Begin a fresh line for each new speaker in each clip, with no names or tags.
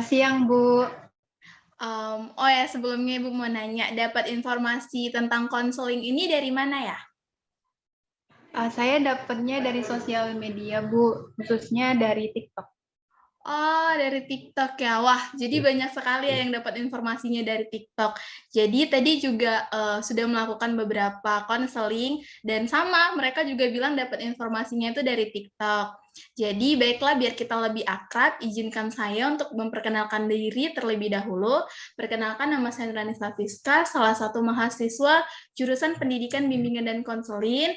siang, Bu.
Oh ya, sebelumnya Ibu mau nanya, dapat informasi tentang konseling ini dari mana ya?
Saya dapatnya dari sosial media, Bu, khususnya dari TikTok.
Oh, dari TikTok ya. Wah, jadi banyak sekali ya yang dapat informasinya dari TikTok. Jadi tadi juga sudah melakukan beberapa konseling dan sama mereka juga bilang dapat informasinya itu dari TikTok. Jadi baiklah biar kita lebih akrab, izinkan saya untuk memperkenalkan diri terlebih dahulu. Perkenalkan nama saya Nurhanisa Fiska, salah satu mahasiswa jurusan Pendidikan Bimbingan dan Konseling.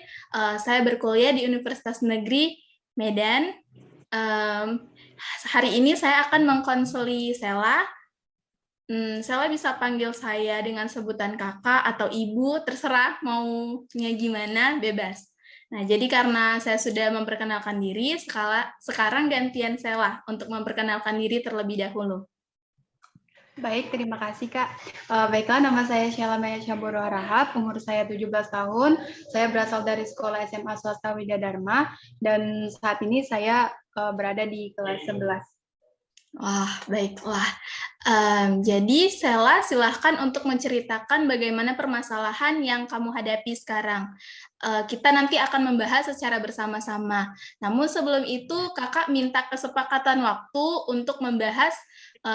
Saya berkuliah di Universitas Negeri Medan. Hari ini saya akan mengkonseli Sela. Sela bisa panggil saya dengan sebutan kakak atau ibu, terserah maunya gimana, bebas. Nah, jadi karena saya sudah memperkenalkan diri, sekarang gantian Sela untuk memperkenalkan diri terlebih dahulu.
Baik, terima kasih, Kak. Baiklah, nama saya Sheila Maya Syaburo Harahap, umur saya 17 tahun. Saya berasal dari Sekolah SMA Swasta Widya Dharma, dan saat ini saya berada di kelas 11.
Wah, baiklah. Jadi, Sela, silahkan untuk menceritakan bagaimana permasalahan yang kamu hadapi sekarang. Kita nanti akan membahas secara bersama-sama. Namun sebelum itu, kakak minta kesepakatan waktu untuk membahas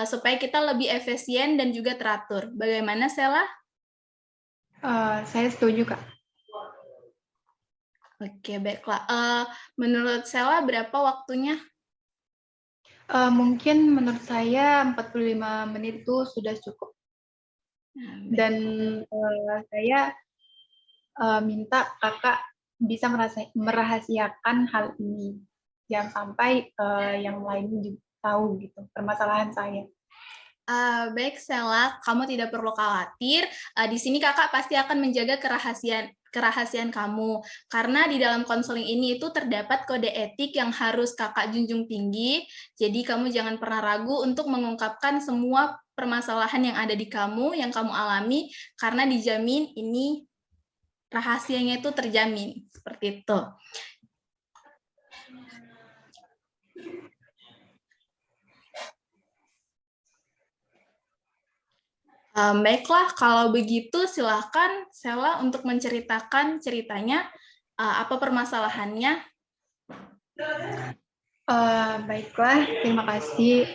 supaya kita lebih efisien dan juga teratur. Bagaimana, Sela?
Saya setuju, Kak.
Oke, baiklah. Menurut Sela, berapa waktunya?
Mungkin menurut saya 45 menit itu sudah cukup. Dan saya minta kakak bisa merahasiakan hal ini. Jangan sampai yang lain juga tahu gitu permasalahan saya.
Baik, Sela, kamu tidak perlu khawatir. Di sini kakak pasti akan menjaga kerahasiaan kamu. Karena di dalam konseling ini itu terdapat kode etik yang harus kakak junjung tinggi. Jadi kamu jangan pernah ragu untuk mengungkapkan semua permasalahan yang ada di kamu, yang kamu alami, karena dijamin ini rahasianya itu terjamin. Seperti itu. Baiklah, kalau begitu silahkan Sela untuk menceritakan ceritanya, apa permasalahannya.
Baiklah, terima kasih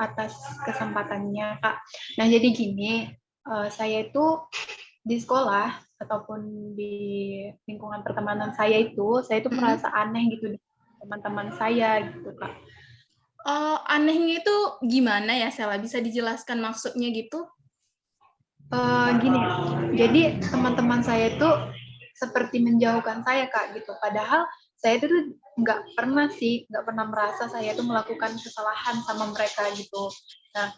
atas kesempatannya, Kak. Nah, jadi gini, saya itu di sekolah ataupun di lingkungan pertemanan saya itu merasa aneh gitu dengan teman-teman saya gitu, Kak.
Anehnya itu gimana ya, Sela? Bisa dijelaskan maksudnya gitu?
Gini, jadi teman-teman saya itu seperti menjauhkan saya, Kak, gitu. Padahal saya itu nggak pernah merasa saya itu melakukan kesalahan sama mereka gitu. Nah,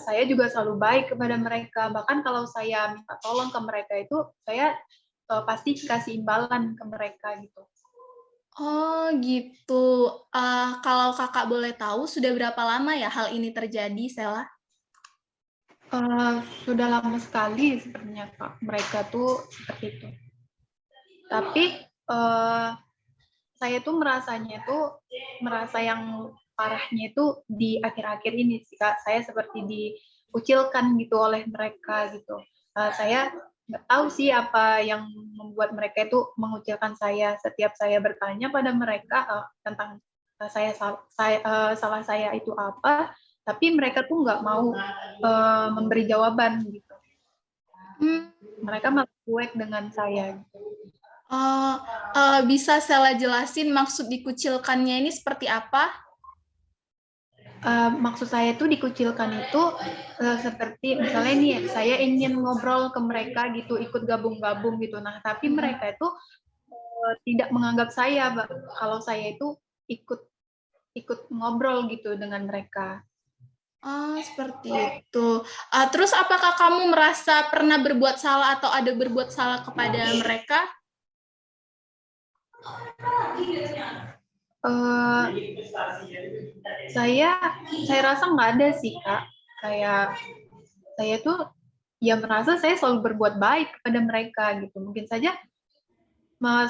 saya juga selalu baik kepada mereka. Bahkan kalau saya minta tolong ke mereka itu, saya pasti kasih imbalan ke mereka gitu.
Oh gitu. Kalau kakak boleh tahu, sudah berapa lama ya hal ini terjadi, Sela?
Sudah lama sekali sepertinya, Kak. Mereka tuh seperti itu. Tapi saya tuh merasa yang parahnya itu di akhir-akhir ini sih, Kak. Saya seperti dikucilkan gitu oleh mereka gitu. Saya nggak tahu sih apa yang membuat mereka itu mengucilkan saya. Setiap saya bertanya pada mereka tentang salah saya itu apa, tapi mereka tuh nggak mau memberi jawaban gitu. Mereka malah cuek dengan saya.
Bisa Sela jelasin maksud dikucilkannya ini seperti apa?
Maksud saya itu dikucilkan itu seperti misalnya nih saya ingin ngobrol ke mereka gitu, ikut gabung-gabung gitu. Nah, tapi mereka itu tidak menganggap saya kalau saya itu ikut ngobrol gitu dengan mereka.
Seperti itu. Terus apakah kamu merasa pernah berbuat salah atau ada berbuat salah kepada mereka?
Saya rasa nggak ada sih, Kak. Saya tuh ya merasa saya selalu berbuat baik kepada mereka gitu. Mungkin saja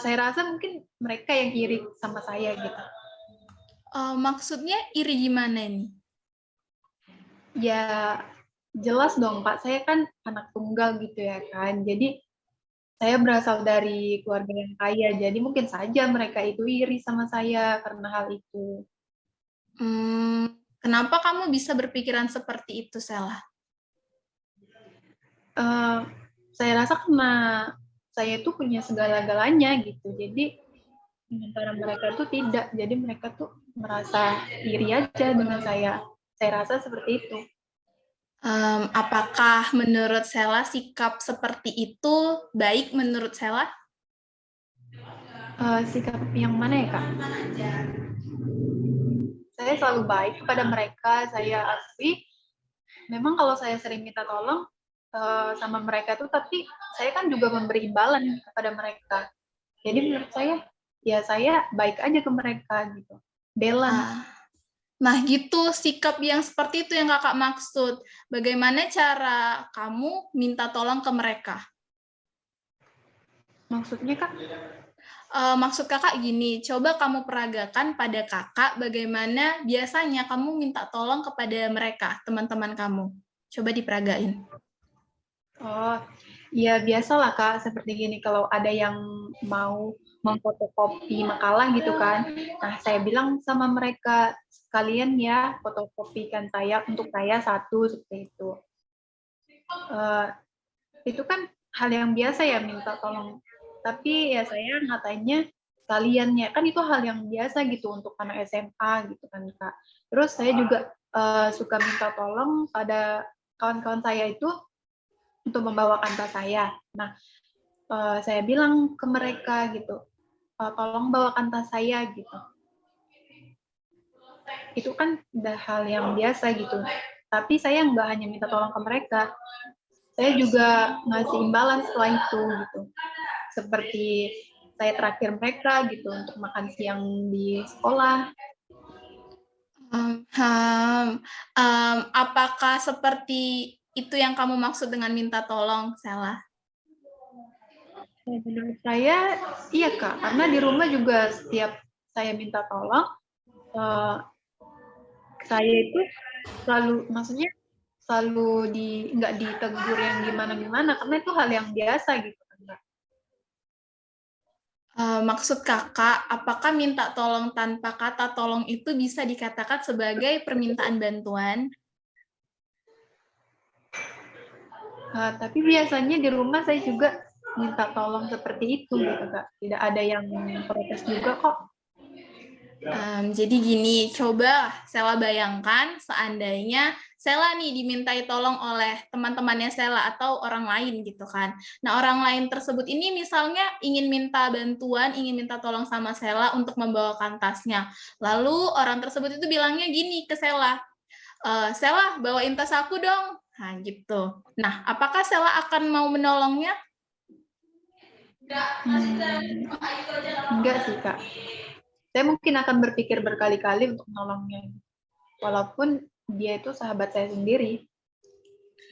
saya rasa mungkin mereka yang iri sama saya gitu.
Maksudnya iri gimana nih?
Ya jelas dong Kak, saya kan anak tunggal gitu ya kan. Jadi saya berasal dari keluarga yang kaya, jadi mungkin saja mereka itu iri sama saya karena hal itu.
Kenapa kamu bisa berpikiran seperti itu, Sela?
Eh, saya rasa karena saya itu punya segala-galanya gitu, jadi sementara mereka tuh tidak, jadi mereka tuh merasa iri aja dengan saya. Saya rasa seperti itu.
Apakah menurut Sela sikap seperti itu baik menurut Sela?
Sikap yang mana ya Kak? Saya selalu baik kepada mereka, saya akui. Memang kalau saya sering minta tolong sama mereka tuh, tapi saya kan juga memberi imbalan kepada mereka. Jadi menurut saya, ya saya baik aja ke mereka gitu. Balance.
Nah, gitu sikap yang seperti itu yang kakak maksud. Bagaimana cara kamu minta tolong ke mereka?
Maksudnya Kak?
Maksud kakak gini, coba kamu peragakan pada kakak bagaimana biasanya kamu minta tolong kepada mereka, teman-teman kamu. Coba diperagain.
Oh, ya biasalah Kak, seperti gini kalau ada yang mau memfotokopi makalah gitu kan. Nah, saya bilang sama mereka, sekalian ya fotokopikan saya untuk saya satu seperti itu. Itu kan hal yang biasa ya minta tolong. Tapi ya saya ngatainnya sekalian ya, kan itu hal yang biasa gitu untuk anak SMA gitu kan Kak. Terus saya juga suka minta tolong pada kawan-kawan saya itu untuk membawakan tas saya. Nah, saya bilang ke mereka gitu, tolong bawakan tas saya gitu. Itu kan udah hal yang biasa gitu. Tapi saya nggak hanya minta tolong ke mereka, saya juga ngasih imbalan setelah itu gitu. Seperti saya traktir mereka gitu untuk makan siang di sekolah.
Apakah seperti itu yang kamu maksud dengan minta tolong, Sela?
Menurut saya iya Kak, karena di rumah juga setiap saya minta tolong, saya itu selalu, maksudnya selalu nggak ditegur yang gimana-gimana, karena itu hal yang biasa gitu kan Kak.
Maksud kakak, apakah minta tolong tanpa kata tolong itu bisa dikatakan sebagai permintaan bantuan?
Tapi biasanya di rumah saya juga minta tolong seperti itu gitu Kak. Tidak ada yang protes juga kok.
Jadi gini, coba Sela bayangkan seandainya Sela nih dimintai tolong oleh teman-temannya Sela atau orang lain gitu kan. Nah, orang lain tersebut ini misalnya ingin minta bantuan, ingin minta tolong sama Sela untuk membawakan tasnya. Lalu orang tersebut itu bilangnya gini ke Sela, Sela bawain tas aku dong. Nah, gitu. Nah, apakah Sela akan mau menolongnya?
Enggak sih Kak. Saya mungkin akan berpikir berkali-kali untuk menolongnya. Walaupun dia itu sahabat saya sendiri.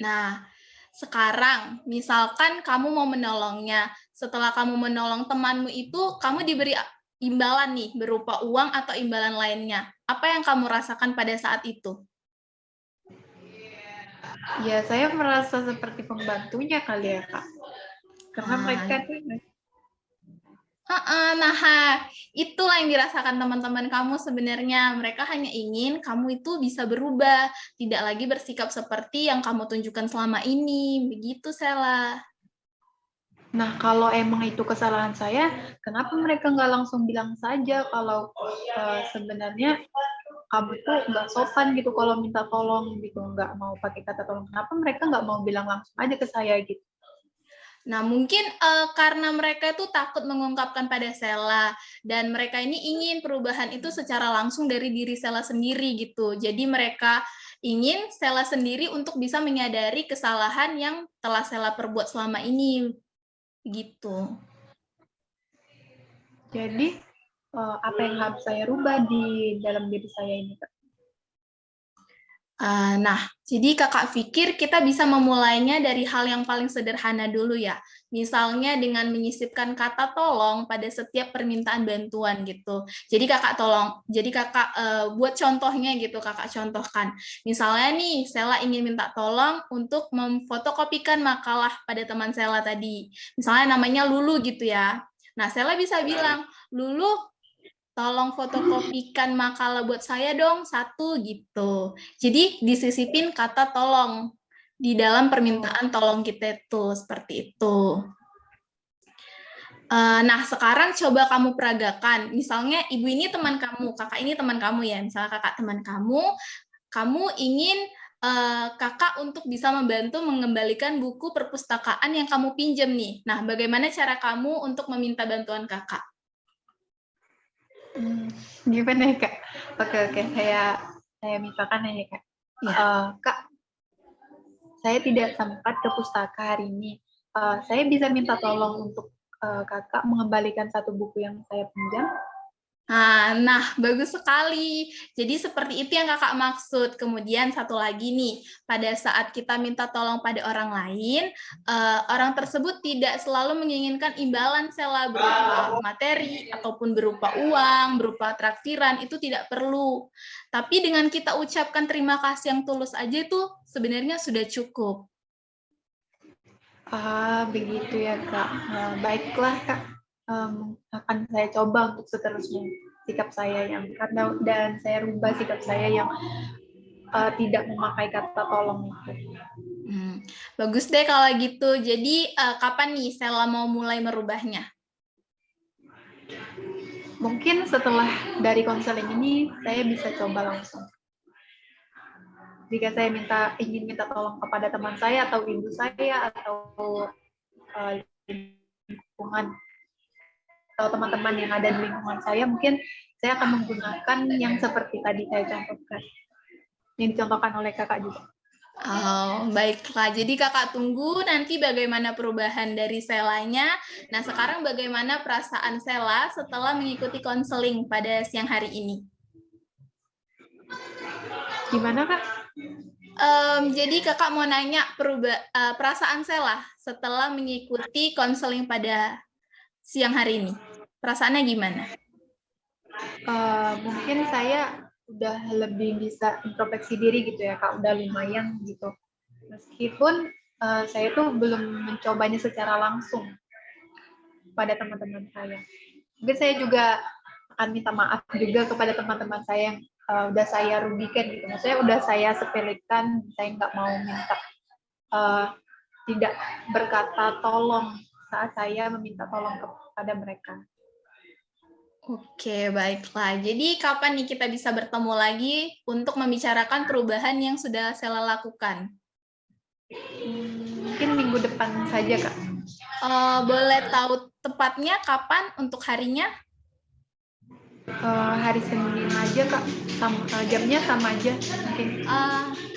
Nah, sekarang misalkan kamu mau menolongnya, setelah kamu menolong temanmu itu, kamu diberi imbalan nih berupa uang atau imbalan lainnya. Apa yang kamu rasakan pada saat itu?
Ya, saya merasa seperti pembantunya kali ya, Kak. Karena mereka tuh
Nah, itulah yang dirasakan teman-teman kamu sebenarnya. Mereka hanya ingin kamu itu bisa berubah, tidak lagi bersikap seperti yang kamu tunjukkan selama ini. Begitu, Sela.
Nah, kalau emang itu kesalahan saya, kenapa mereka nggak langsung bilang saja kalau sebenarnya kamu tuh nggak sopan gitu kalau minta tolong gitu, nggak mau pakai kata tolong. Kenapa mereka nggak mau bilang langsung aja ke saya gitu?
Nah, mungkin karena mereka itu takut mengungkapkan pada Sela, dan mereka ini ingin perubahan itu secara langsung dari diri Sela sendiri gitu. Jadi mereka ingin Sela sendiri untuk bisa menyadari kesalahan yang telah Sela perbuat selama ini, gitu.
Jadi, apa yang harus saya rubah di dalam diri saya ini, Kak?
Nah, jadi kakak pikir kita bisa memulainya dari hal yang paling sederhana dulu ya. Misalnya dengan menyisipkan kata tolong pada setiap permintaan bantuan gitu. Jadi kakak buat contohnya gitu, kakak contohkan. Misalnya nih, Sela ingin minta tolong untuk memfotokopikan makalah pada teman Sela tadi. Misalnya namanya Lulu gitu ya. Nah, Sela bisa bilang, Lulu, tolong fotokopikan makalah buat saya dong, 1 gitu. Jadi disisipin kata tolong di dalam permintaan tolong kita itu, seperti itu. Nah, sekarang coba kamu peragakan. Misalnya ibu ini teman kamu, kakak ini teman kamu ya. Misalnya kakak teman kamu ingin kakak untuk bisa membantu mengembalikan buku perpustakaan yang kamu pinjam nih. Nah, bagaimana cara kamu untuk meminta bantuan kakak?
Gimana ya Kak? Oke, saya misalkan ya Kak.
Ya.
Kak, saya tidak sempat ke pustaka hari ini. Saya bisa minta tolong untuk kakak mengembalikan 1 buku yang saya pinjam.
Nah, bagus sekali. Jadi seperti itu yang kakak maksud. Kemudian satu lagi nih, pada saat kita minta tolong pada orang lain, orang tersebut tidak selalu menginginkan imbalan Sela berupa materi, ataupun berupa uang, berupa traktiran, itu tidak perlu. Tapi dengan kita ucapkan terima kasih yang tulus aja itu sebenarnya sudah cukup.
Begitu ya Kak. Baiklah Kak. Akan saya coba untuk seterusnya sikap saya dan saya rubah sikap saya yang tidak memakai kata tolong itu.
Bagus deh kalau gitu. Jadi kapan nih Sela mau mulai merubahnya?
Mungkin setelah dari konseling ini saya bisa coba langsung. Jika saya ingin minta tolong kepada teman saya atau ibu saya atau lingkungan atau teman-teman yang ada di lingkungan saya, mungkin saya akan menggunakan yang seperti tadi saya contohkan, yang dicontohkan oleh kakak juga.
Oh, baiklah. Jadi kakak tunggu nanti bagaimana perubahan dari Selanya. Nah, sekarang bagaimana perasaan Sela setelah mengikuti konseling pada siang hari ini?
Gimana Kak?
Jadi kakak mau nanya perasaan Sela setelah mengikuti konseling pada siang hari ini. Perasaannya gimana?
Mungkin saya udah lebih bisa introspeksi diri gitu ya Kak, udah lumayan gitu. Meskipun saya tuh belum mencobanya secara langsung pada teman-teman saya. Mungkin saya juga akan minta maaf juga kepada teman-teman saya yang udah saya rugikan gitu. Maksudnya udah saya sepelekan, saya nggak mau minta tidak berkata tolong saat saya meminta tolong kepada mereka.
Oke, baiklah. Jadi kapan nih kita bisa bertemu lagi untuk membicarakan perubahan yang sudah Sela lakukan?
Mungkin minggu depan saja, Kak.
Boleh tahu tepatnya kapan untuk harinya?
Hari Senin aja, Kak. Jamnya sama aja mungkin.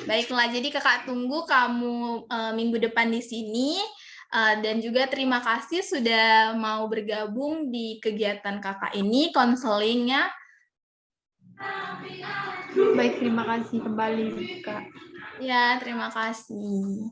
Baiklah, jadi kakak tunggu kamu minggu depan di sini. Dan juga terima kasih sudah mau bergabung di kegiatan kakak ini, konselingnya.
Baik, terima kasih kembali, Kak.
Ya, terima kasih.